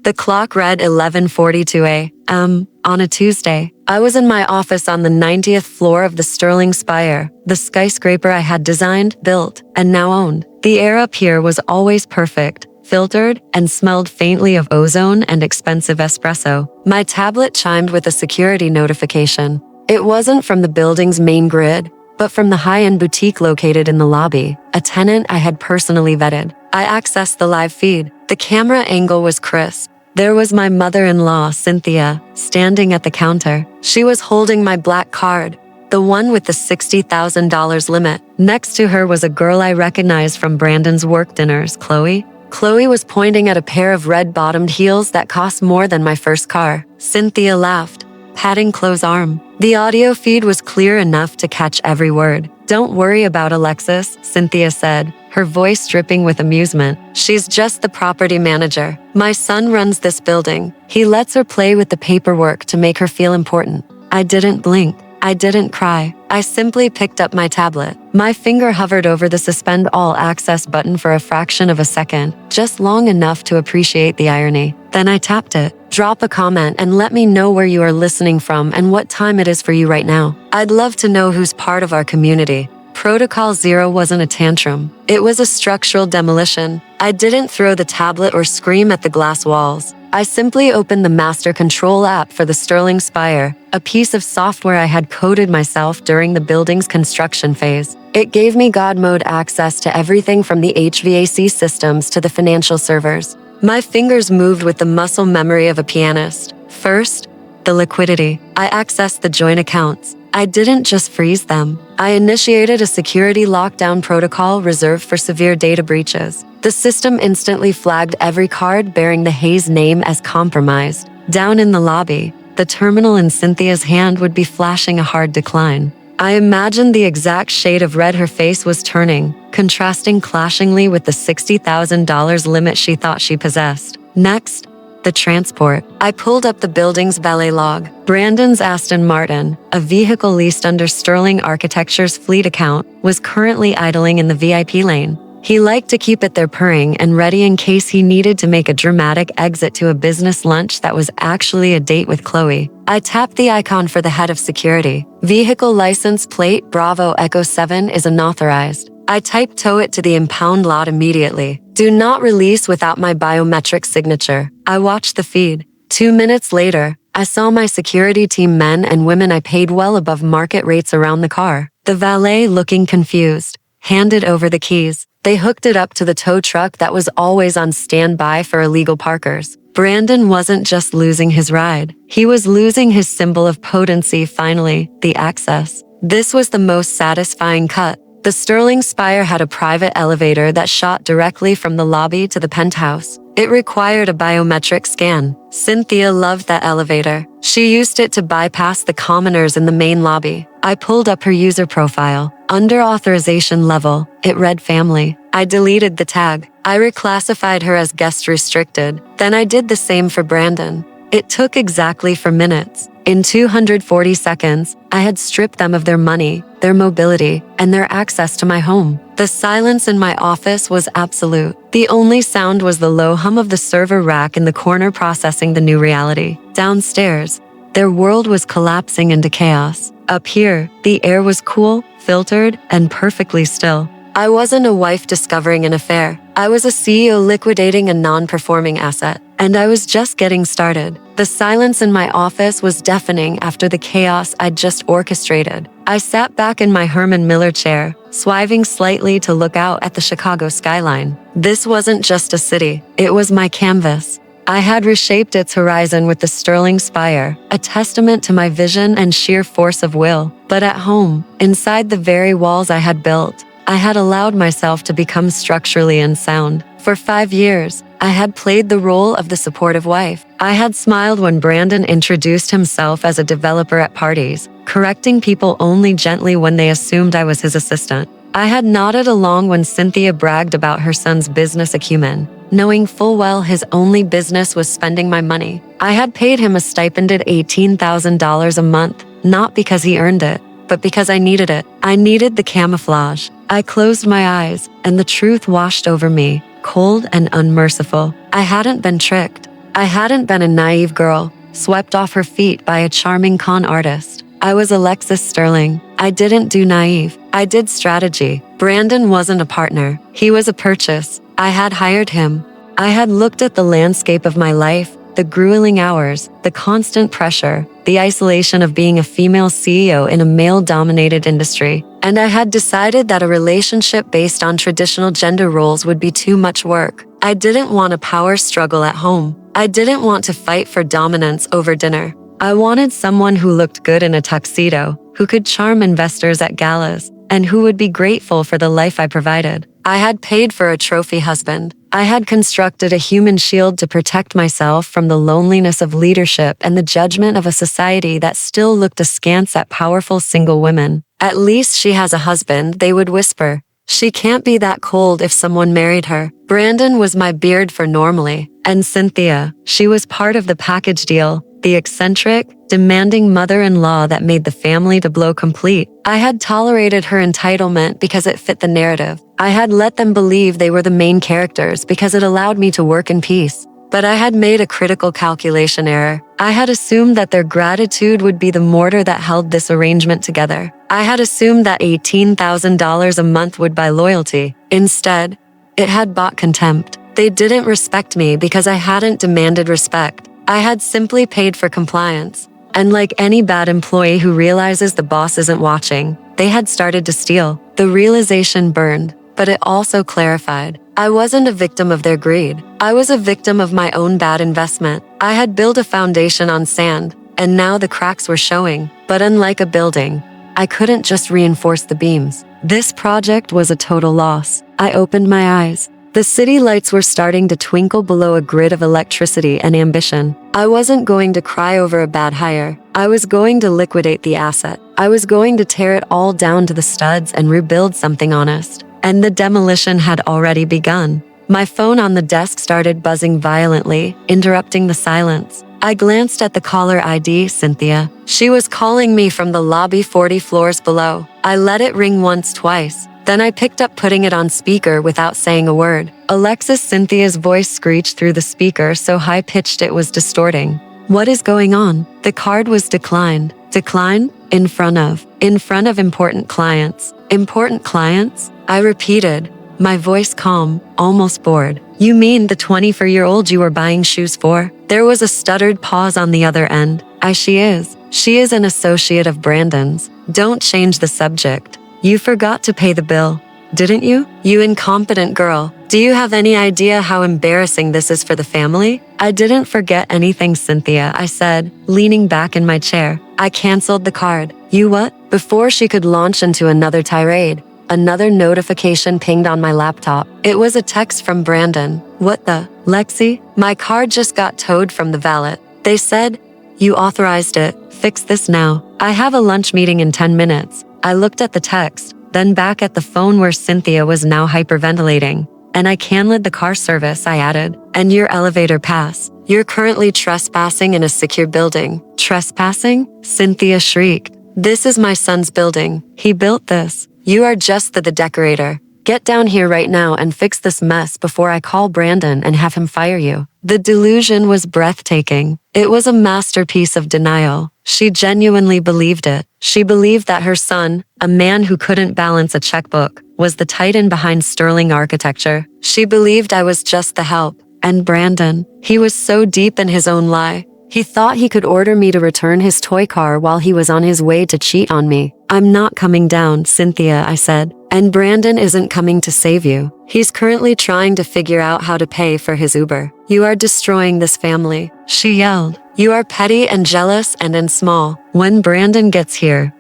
The clock read 11:42 a.m. on a Tuesday. I was in my office on the 90th floor of the Sterling Spire, the skyscraper I had designed, built, and now owned. The air up here was always perfect, filtered, and smelled faintly of ozone and expensive espresso. My tablet chimed with a security notification. It wasn't from the building's main grid, but from the high-end boutique located in the lobby, a tenant I had personally vetted. I accessed the live feed. The camera angle was crisp. There was my mother-in-law, Cynthia, standing at the counter. She was holding my black card, the one with the $60,000 limit. Next to her was a girl I recognized from Brandon's work dinners, Chloe. Chloe was pointing at a pair of red-bottomed heels that cost more than my first car. Cynthia laughed, patting Chloe's arm. The audio feed was clear enough to catch every word. "Don't worry about Alexis," Cynthia said, her voice dripping with amusement. "She's just the property manager. My son runs this building. He lets her play with the paperwork to make her feel important." I didn't blink. I didn't cry. I simply picked up my tablet. My finger hovered over the suspend all access button for a fraction of a second, just long enough to appreciate the irony. Then I tapped it. "Drop a comment and let me know where you are listening from and what time it is for you right now. I'd love to know who's part of our community." Protocol Zero wasn't a tantrum. It was a structural demolition. I didn't throw the tablet or scream at the glass walls. I simply opened the master control app for the Sterling Spire, a piece of software I had coded myself during the building's construction phase. It gave me God mode access to everything from the HVAC systems to the financial servers. My fingers moved with the muscle memory of a pianist. First, the liquidity. I accessed the joint accounts. I didn't just freeze them. I initiated a security lockdown protocol reserved for severe data breaches. The system instantly flagged every card bearing the Hayes name as compromised. Down in the lobby, the terminal in Cynthia's hand would be flashing a hard decline. I imagined the exact shade of red her face was turning, contrasting clashingly with the $60,000 limit she thought she possessed. Next, the transport. I pulled up the building's valet log. Brandon's Aston Martin, a vehicle leased under Sterling Architecture's fleet account, was currently idling in the VIP lane. He liked to keep it there purring and ready in case he needed to make a dramatic exit to a business lunch that was actually a date with Chloe. I tapped the icon for the head of security. "Vehicle license plate Bravo Echo 7 is unauthorized." I typed tow it to the impound lot immediately. "Do not release without my biometric signature." I watched the feed. 2 minutes later, I saw my security team men and women I paid well above market rates around the car. The valet, looking confused, handed over the keys. They hooked it up to the tow truck that was always on standby for illegal parkers. Brandon wasn't just losing his ride. He was losing his symbol of potency finally, the access. This was the most satisfying cut. The Sterling Spire had a private elevator that shot directly from the lobby to the penthouse. It required a biometric scan. Cynthia loved that elevator. She used it to bypass the commoners in the main lobby. I pulled up her user profile. Under authorization level, it read family. I deleted the tag. I reclassified her as guest restricted. Then I did the same for Brandon. It took exactly 4 minutes. In 240 seconds, I had stripped them of their money, their mobility, and their access to my home. The silence in my office was absolute. The only sound was the low hum of the server rack in the corner processing the new reality. Downstairs, their world was collapsing into chaos. Up here, the air was cool, filtered, and perfectly still. I wasn't a wife discovering an affair. I was a CEO liquidating a non-performing asset, and I was just getting started. The silence in my office was deafening after the chaos I'd just orchestrated. I sat back in my Herman Miller chair, swiving slightly to look out at the Chicago skyline. This wasn't just a city, it was my canvas. I had reshaped its horizon with the Sterling Spire, a testament to my vision and sheer force of will. But at home, inside the very walls I had built, I had allowed myself to become structurally unsound. For 5 years, I had played the role of the supportive wife. I had smiled when Brandon introduced himself as a developer at parties, correcting people only gently when they assumed I was his assistant. I had nodded along when Cynthia bragged about her son's business acumen, knowing full well his only business was spending my money. I had paid him a stipended $18,000 a month, not because he earned it, but because I needed it. I needed the camouflage. I closed my eyes, and the truth washed over me, cold and unmerciful. I hadn't been tricked. I hadn't been a naive girl, swept off her feet by a charming con artist. I was Alexis Sterling. I didn't do naive. I did strategy. Brandon wasn't a partner. He was a purchase. I had hired him. I had looked at the landscape of my life, the grueling hours, the constant pressure, the isolation of being a female CEO in a male-dominated industry, and I had decided that a relationship based on traditional gender roles would be too much work. I didn't want a power struggle at home. I didn't want to fight for dominance over dinner. I wanted someone who looked good in a tuxedo, who could charm investors at galas, and who would be grateful for the life I provided. I had paid for a trophy husband. I had constructed a human shield to protect myself from the loneliness of leadership and the judgment of a society that still looked askance at powerful single women. At least she has a husband, they would whisper. She can't be that cold if someone married her. Brandon was my beard for normally. And Cynthia, she was part of the package deal. The eccentric, demanding mother-in-law that made the family tableau complete. I had tolerated her entitlement because it fit the narrative. I had let them believe they were the main characters because it allowed me to work in peace. But I had made a critical calculation error. I had assumed that their gratitude would be the mortar that held this arrangement together. I had assumed that $18,000 a month would buy loyalty. Instead, it had bought contempt. They didn't respect me because I hadn't demanded respect. I had simply paid for compliance. And like any bad employee who realizes the boss isn't watching, they had started to steal. The realization burned, but it also clarified. I wasn't a victim of their greed. I was a victim of my own bad investment. I had built a foundation on sand, and now the cracks were showing. But unlike a building, I couldn't just reinforce the beams. This project was a total loss. I opened my eyes. The city lights were starting to twinkle below a grid of electricity and ambition. I wasn't going to cry over a bad hire. I was going to liquidate the asset. I was going to tear it all down to the studs and rebuild something honest. And the demolition had already begun. My phone on the desk started buzzing violently, interrupting the silence. I glanced at the caller ID, Cynthia. She was calling me from the lobby 40 floors below. I let it ring once, twice. Then I picked up, putting it on speaker without saying a word. Alexis, Cynthia's voice screeched through the speaker so high-pitched it was distorting. What is going on? The card was declined. Declined? In front of important clients. Important clients? I repeated, my voice calm, almost bored. You mean the 24-year-old you were buying shoes for? There was a stuttered pause on the other end. She is an associate of Brandon's. Don't change the subject. You forgot to pay the bill, didn't you? You incompetent girl. Do you have any idea how embarrassing this is for the family? I didn't forget anything, Cynthia, I said, leaning back in my chair. I canceled the card. You what? Before she could launch into another tirade, another notification pinged on my laptop. It was a text from Brandon. What the? Lexi? My card just got towed from the valet. They said, you authorized it. Fix this now. I have a lunch meeting in 10 minutes. I looked at the text, then back at the phone where Cynthia was now hyperventilating. And I canceled the car service, I added. And your elevator pass. You're currently trespassing in a secure building. Trespassing? Cynthia shrieked. This is my son's building. He built this. You are just the decorator. Get down here right now and fix this mess before I call Brandon and have him fire you. The delusion was breathtaking. It was a masterpiece of denial. She genuinely believed it. She believed that her son, a man who couldn't balance a checkbook, was the titan behind sterling architecture. She believed I was just the help. And Brandon, he was so deep in his own lie. He thought he could order me to return his toy car while he was on his way to cheat on me. I'm not coming down, Cynthia, I said. And Brandon isn't coming to save you. He's currently trying to figure out how to pay for his Uber. You are destroying this family, she yelled. You are petty and jealous and small. When Brandon gets here,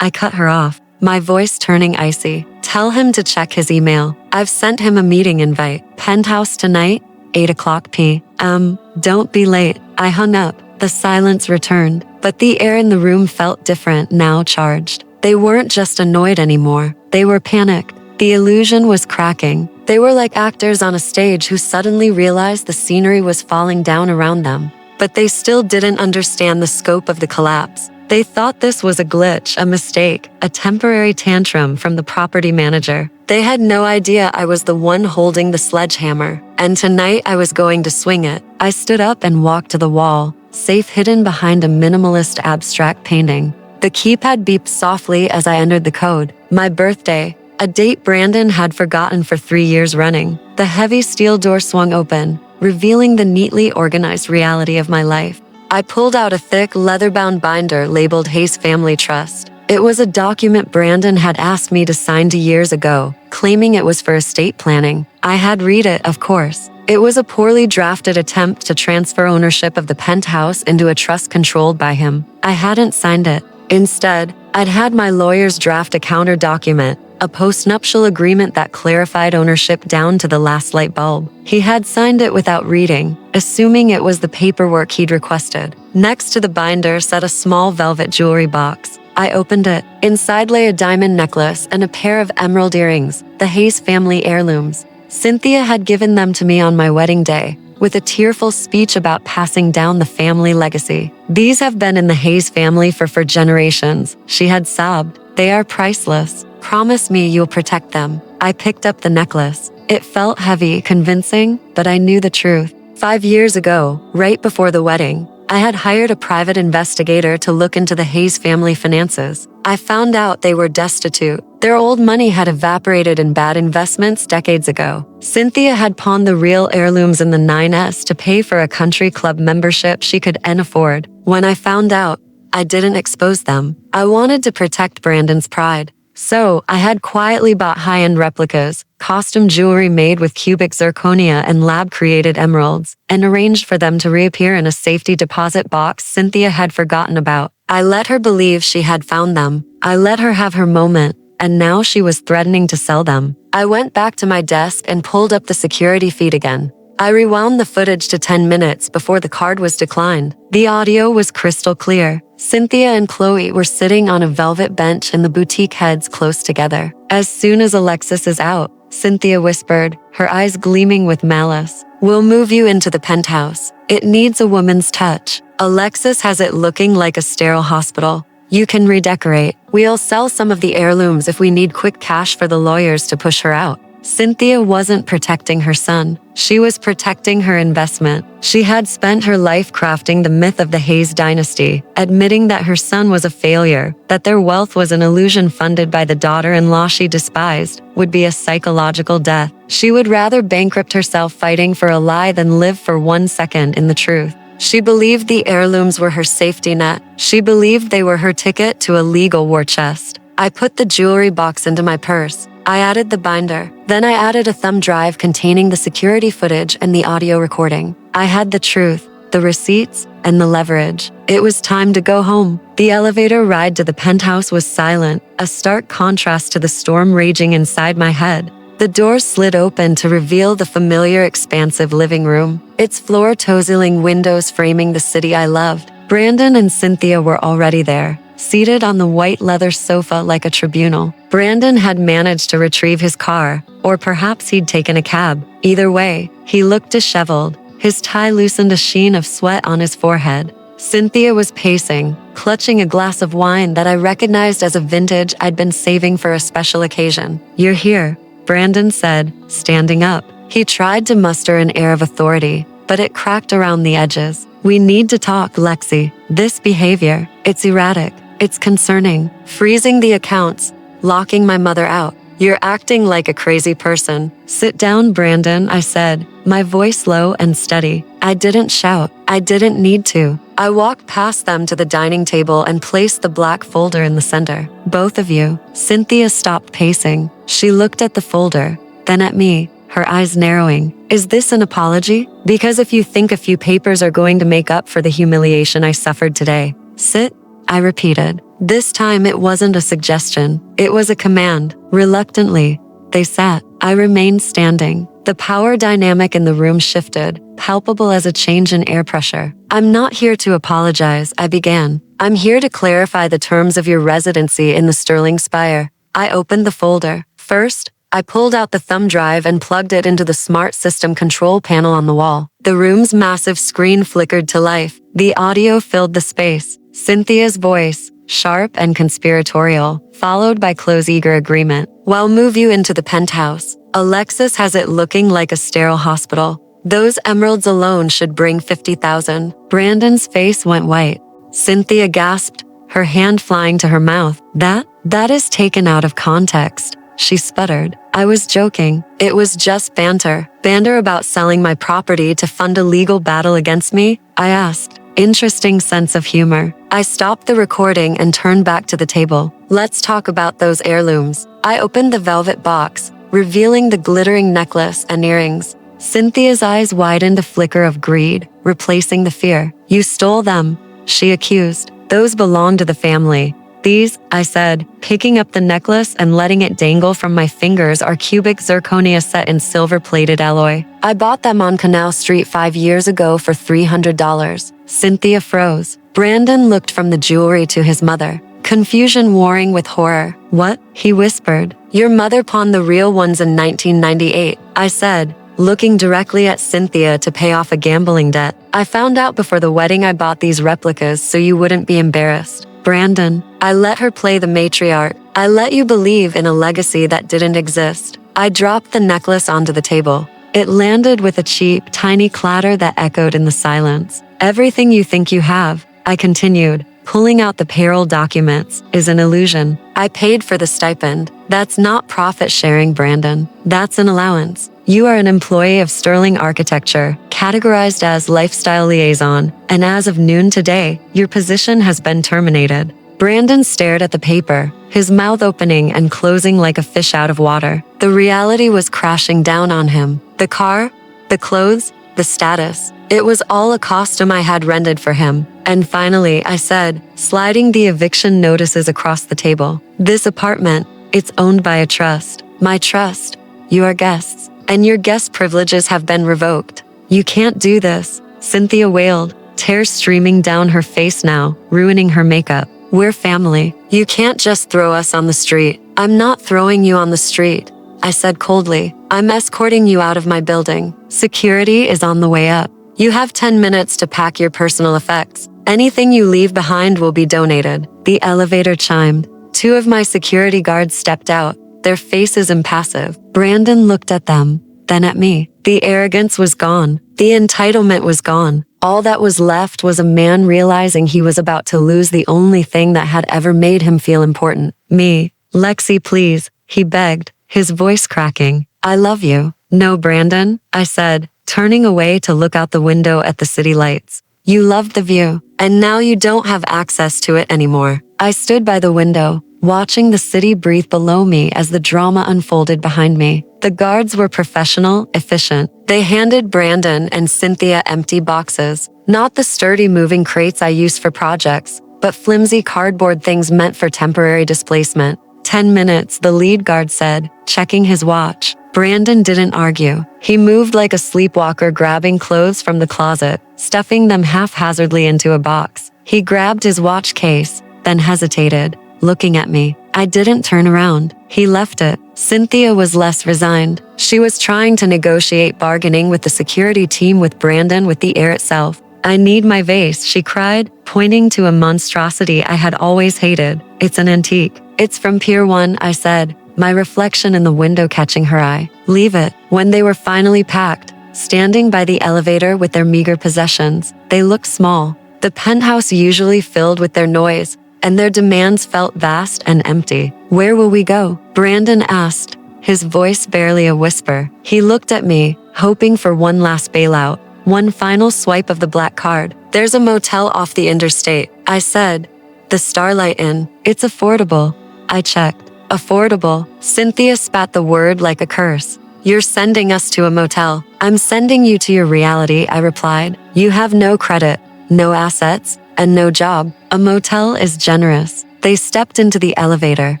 I cut her off, my voice turning icy. Tell him to check his email. I've sent him a meeting invite. Penthouse tonight, 8 o'clock p.m. Don't be late. I hung up. The silence returned, but the air in the room felt different, now charged. They weren't just annoyed anymore. They were panicked. The illusion was cracking. They were like actors on a stage who suddenly realized the scenery was falling down around them. But they still didn't understand the scope of the collapse. They thought this was a glitch, a mistake, a temporary tantrum from the property manager. They had no idea I was the one holding the sledgehammer, and tonight I was going to swing it. I stood up and walked to the wall, safe hidden behind a minimalist abstract painting. The keypad beeped softly as I entered the code. My birthday, a date Brandon had forgotten for 3 years running. The heavy steel door swung open, revealing the neatly organized reality of my life. I pulled out a thick, leather-bound binder labeled Hayes Family Trust. It was a document Brandon had asked me to sign years ago, claiming it was for estate planning. I had read it, of course. It was a poorly drafted attempt to transfer ownership of the penthouse into a trust controlled by him. I hadn't signed it. Instead, I'd had my lawyers draft a counter document, a postnuptial agreement that clarified ownership down to the last light bulb. He had signed it without reading, assuming it was the paperwork he'd requested. Next to the binder sat a small velvet jewelry box. I opened it. Inside lay a diamond necklace and a pair of emerald earrings, the Hayes family heirlooms. Cynthia had given them to me on my wedding day, with a tearful speech about passing down the family legacy. These have been in the Hayes family for generations, she had sobbed. They are priceless. Promise me you'll protect them. I picked up the necklace. It felt heavy, convincing, but I knew the truth. 5 years ago, right before the wedding, I had hired a private investigator to look into the Hayes family finances. I found out they were destitute. Their old money had evaporated in bad investments decades ago. Cynthia had pawned the real heirlooms in the 9S to pay for a country club membership she couldn't afford. When I found out, I didn't expose them. I wanted to protect Brandon's pride. So, I had quietly bought high-end replicas, costume jewelry made with cubic zirconia and lab-created emeralds, and arranged for them to reappear in a safety deposit box Cynthia had forgotten about. I let her believe she had found them. I let her have her moment, and now she was threatening to sell them. I went back to my desk and pulled up the security feed again. I rewound the footage to 10 minutes before the card was declined. The audio was crystal clear. Cynthia and Chloe were sitting on a velvet bench in the boutique heads close together. As soon as Alexis is out, Cynthia whispered, her eyes gleaming with malice, "We'll move you into the penthouse. It needs a woman's touch. Alexis has it looking like a sterile hospital. You can redecorate. We'll sell some of the heirlooms if we need quick cash for the lawyers to push her out." Cynthia wasn't protecting her son. She was protecting her investment. She had spent her life crafting the myth of the Hayes dynasty, admitting that her son was a failure, that their wealth was an illusion funded by the daughter-in-law she despised, would be a psychological death. She would rather bankrupt herself fighting for a lie than live for 1 second in the truth. She believed the heirlooms were her safety net. She believed they were her ticket to a legal war chest. I put the jewelry box into my purse. I added the binder. Then I added a thumb drive containing the security footage and the audio recording. I had the truth, the receipts, and the leverage. It was time to go home. The elevator ride to the penthouse was silent, a stark contrast to the storm raging inside my head. The door slid open to reveal the familiar, expansive living room, its floor-toseling windows framing the city I loved. Brandon and Cynthia were already there, seated on the white leather sofa like a tribunal. Brandon had managed to retrieve his car, or perhaps he'd taken a cab. Either way, he looked disheveled. His tie loosened a sheen of sweat on his forehead. Cynthia was pacing, clutching a glass of wine that I recognized as a vintage I'd been saving for a special occasion. "You're here," Brandon said, standing up. He tried to muster an air of authority, but it cracked around the edges. "We need to talk, Lexi. This behavior, it's erratic. It's concerning. Freezing the accounts, locking my mother out. You're acting like a crazy person." "Sit down, Brandon," I said, my voice low and steady. I didn't shout. I didn't need to. I walked past them to the dining table and placed the black folder in the center. "Both of you." Cynthia stopped pacing. She looked at the folder, then at me, her eyes narrowing. "Is this an apology? Because if you think a few papers are going to make up for the humiliation I suffered today, sit," I repeated. This time it wasn't a suggestion. It was a command. Reluctantly, they sat. I remained standing. The power dynamic in the room shifted, palpable as a change in air pressure. "I'm not here to apologize," I began. "I'm here to clarify the terms of your residency in the Sterling Spire." I opened the folder. First, I pulled out the thumb drive and plugged it into the smart system control panel on the wall. The room's massive screen flickered to life. The audio filled the space. Cynthia's voice, sharp and conspiratorial, followed by Chloe's eager agreement. "We'll move you into the penthouse. Alexis has it looking like a sterile hospital. Those emeralds alone should bring 50,000. Brandon's face went white. Cynthia gasped, her hand flying to her mouth. That is taken out of context. She sputtered. I was joking. It was just banter. Banter about selling my property to fund a legal battle against me? I asked. Interesting sense of humor. I stopped the recording and turned back to the table. Let's talk about those heirlooms. I opened the velvet box, revealing the glittering necklace and earrings. Cynthia's eyes widened a flicker of greed, replacing the fear. You stole them, she accused. Those belong to the family. These, I said, picking up the necklace and letting it dangle from my fingers, are cubic zirconia set in silver-plated alloy. I bought them on Canal Street 5 years ago for $300. Cynthia froze. Brandon looked from the jewelry to his mother, confusion warring with horror. What? He whispered. Your mother pawned the real ones in 1998, I said, looking directly at Cynthia to pay off a gambling debt. I found out before the wedding I bought these replicas so you wouldn't be embarrassed. Brandon, I let her play the matriarch. I let you believe in a legacy that didn't exist. I dropped the necklace onto the table. It landed with a cheap, tiny clatter that echoed in the silence. Everything you think you have, I continued, pulling out the payroll documents, is an illusion. I paid for the stipend. That's not profit sharing, Brandon. That's an allowance. You are an employee of Sterling Architecture, categorized as lifestyle liaison, and as of noon today, your position has been terminated. Brandon stared at the paper, his mouth opening and closing like a fish out of water. The reality was crashing down on him. The car, the clothes, the status. It was all a costume I had rented for him. And finally, I said, sliding the eviction notices across the table. This apartment, it's owned by a trust. My trust. You are guests. And your guest privileges have been revoked. You can't do this, Cynthia wailed, tears streaming down her face now, ruining her makeup. We're family. You can't just throw us on the street. I'm not throwing you on the street, I said coldly. I'm escorting you out of my building. Security is on the way up. You have 10 minutes to pack your personal effects. Anything you leave behind will be donated. The elevator chimed. 2 of my security guards stepped out, their faces impassive. Brandon looked at them, then at me. The arrogance was gone. The entitlement was gone. All that was left was a man realizing he was about to lose the only thing that had ever made him feel important. Me. Lexi, please, he begged, his voice cracking. I love you. No, Brandon, I said, turning away to look out the window at the city lights. You loved the view, and now you don't have access to it anymore. I stood by the window, watching the city breathe below me as the drama unfolded behind me. The guards were professional, efficient. They handed Brandon and Cynthia empty boxes, not the sturdy moving crates I used for projects, but flimsy cardboard things meant for temporary displacement. 10 minutes, the lead guard said, checking his watch. Brandon didn't argue. He moved like a sleepwalker, grabbing clothes from the closet, stuffing them haphazardly into a box. He grabbed his watch case, then hesitated, looking at me. I didn't turn around. He left it. Cynthia was less resigned. She was trying to negotiate bargaining with the security team with Brandon with the air itself. I need my vase, she cried, pointing to a monstrosity I had always hated. It's an antique. It's from Pier 1, I said, my reflection in the window catching her eye. Leave it. When they were finally packed, standing by the elevator with their meager possessions, they looked small. The penthouse usually filled with their noise, and their demands felt vast and empty. Where will we go? Brandon asked, his voice barely a whisper. He looked at me, hoping for one last bailout, one final swipe of the black card. There's a motel off the interstate, I said. The Starlight Inn. It's affordable. I checked. Affordable. Cynthia spat the word like a curse. You're sending us to a motel. I'm sending you to your reality, I replied. You have no credit, no assets, and no job. A motel is generous. They stepped into the elevator.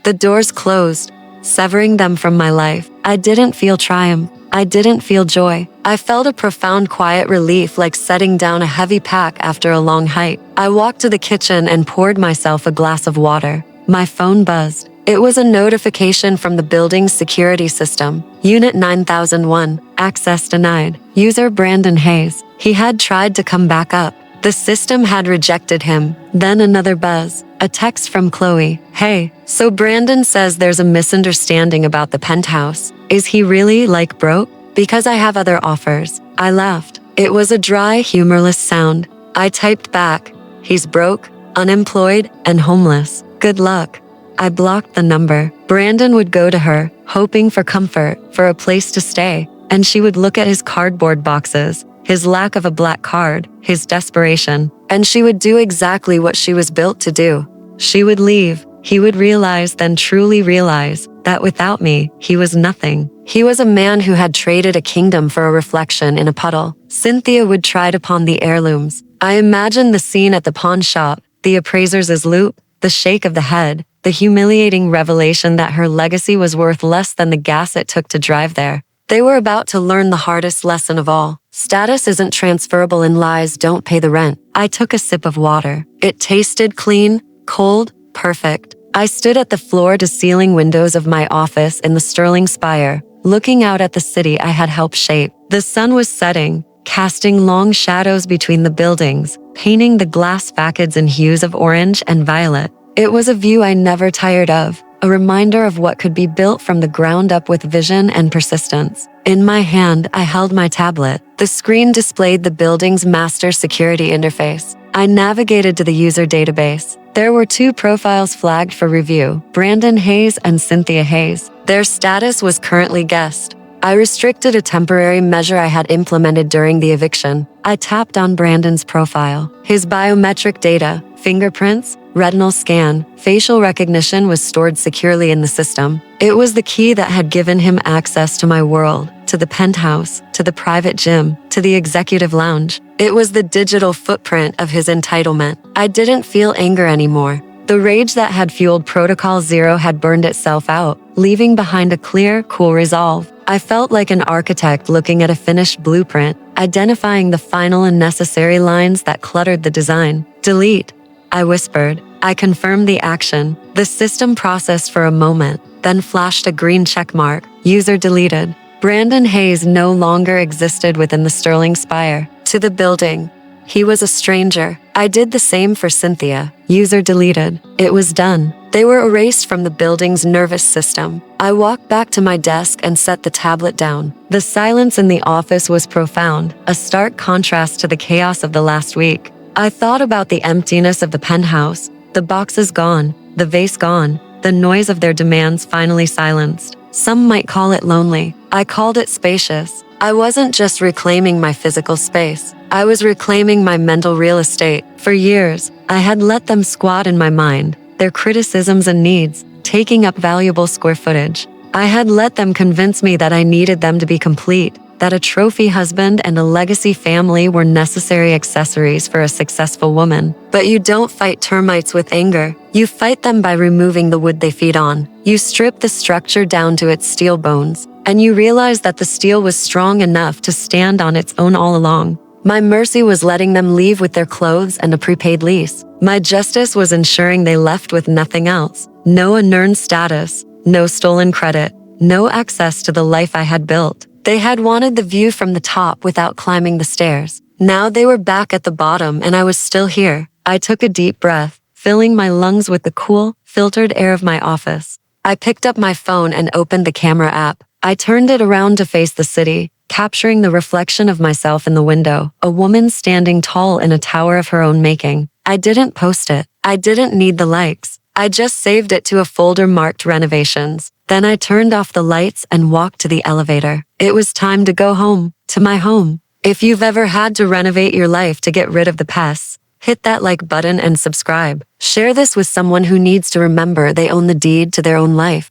The doors closed, severing them from my life. I didn't feel triumph. I didn't feel joy. I felt a profound quiet relief, like setting down a heavy pack after a long hike. I walked to the kitchen and poured myself a glass of water. My phone buzzed. It was a notification from the building's security system. Unit 9001, access denied. User Brandon Hayes. He had tried to come back up. The system had rejected him. Then another buzz. A text from Chloe. Hey, so Brandon says there's a misunderstanding about the penthouse. Is he really, like, broke? Because I have other offers. I laughed. It was a dry, humorless sound. I typed back. He's broke, unemployed, and homeless. Good luck. I blocked the number. Brandon would go to her, hoping for comfort, for a place to stay, and she would look at his cardboard boxes, his lack of a black card, his desperation, and she would do exactly what she was built to do. She would leave. He would realize, then truly realize, that without me, he was nothing. He was a man who had traded a kingdom for a reflection in a puddle. Cynthia would try to pawn the heirlooms. I imagined the scene at the pawn shop, the appraiser's loop, the shake of the head, the humiliating revelation that her legacy was worth less than the gas it took to drive there. They were about to learn the hardest lesson of all. Status isn't transferable and lies don't pay the rent. I took a sip of water. It tasted clean, cold, perfect. I stood at the floor-to-ceiling windows of my office in the Sterling Spire, looking out at the city I had helped shape. The sun was setting, casting long shadows between the buildings, painting the glass facades in hues of orange and violet. It was a view I never tired of, a reminder of what could be built from the ground up with vision and persistence. In my hand, I held my tablet. The screen displayed the building's master security interface. I navigated to the user database. There were 2 profiles flagged for review, Brandon Hayes and Cynthia Hayes. Their status was currently guessed. I restricted a temporary measure I had implemented during the eviction. I tapped on Brandon's profile. His biometric data, fingerprints, retinal scan, facial recognition was stored securely in the system. It was the key that had given him access to my world, to the penthouse, to the private gym, to the executive lounge. It was the digital footprint of his entitlement. I didn't feel anger anymore. The rage that had fueled Protocol Zero had burned itself out, leaving behind a clear, cool resolve. I felt like an architect looking at a finished blueprint, identifying the final and necessary lines that cluttered the design. Delete, I whispered. I confirmed the action. The system processed for a moment, then flashed a green check mark. User deleted. Brandon Hayes no longer existed within the Sterling Spire. To the building. He was a stranger. I did the same for Cynthia. User deleted. It was done. They were erased from the building's nervous system. I walked back to my desk and set the tablet down. The silence in the office was profound, a stark contrast to the chaos of the last week. I thought about the emptiness of the penthouse, the boxes gone, the vase gone, the noise of their demands finally silenced. Some might call it lonely. I called it spacious. I wasn't just reclaiming my physical space. I was reclaiming my mental real estate. For years, I had let them squat in my mind, their criticisms and needs, taking up valuable square footage. I had let them convince me that I needed them to be complete, that a trophy husband and a legacy family were necessary accessories for a successful woman. But you don't fight termites with anger. You fight them by removing the wood they feed on. You strip the structure down to its steel bones, and you realize that the steel was strong enough to stand on its own all along. My mercy was letting them leave with their clothes and a prepaid lease. My justice was ensuring they left with nothing else. No unearned status, no stolen credit, no access to the life I had built. They had wanted the view from the top without climbing the stairs. Now they were back at the bottom and I was still here. I took a deep breath, filling my lungs with the cool, filtered air of my office. I picked up my phone and opened the camera app. I turned it around to face the city, capturing the reflection of myself in the window, a woman standing tall in a tower of her own making. I didn't post it. I didn't need the likes. I just saved it to a folder marked renovations. Then I turned off the lights and walked to the elevator. It was time to go home, to my home. If you've ever had to renovate your life to get rid of the pests, hit that like button and subscribe. Share this with someone who needs to remember they own the deed to their own life.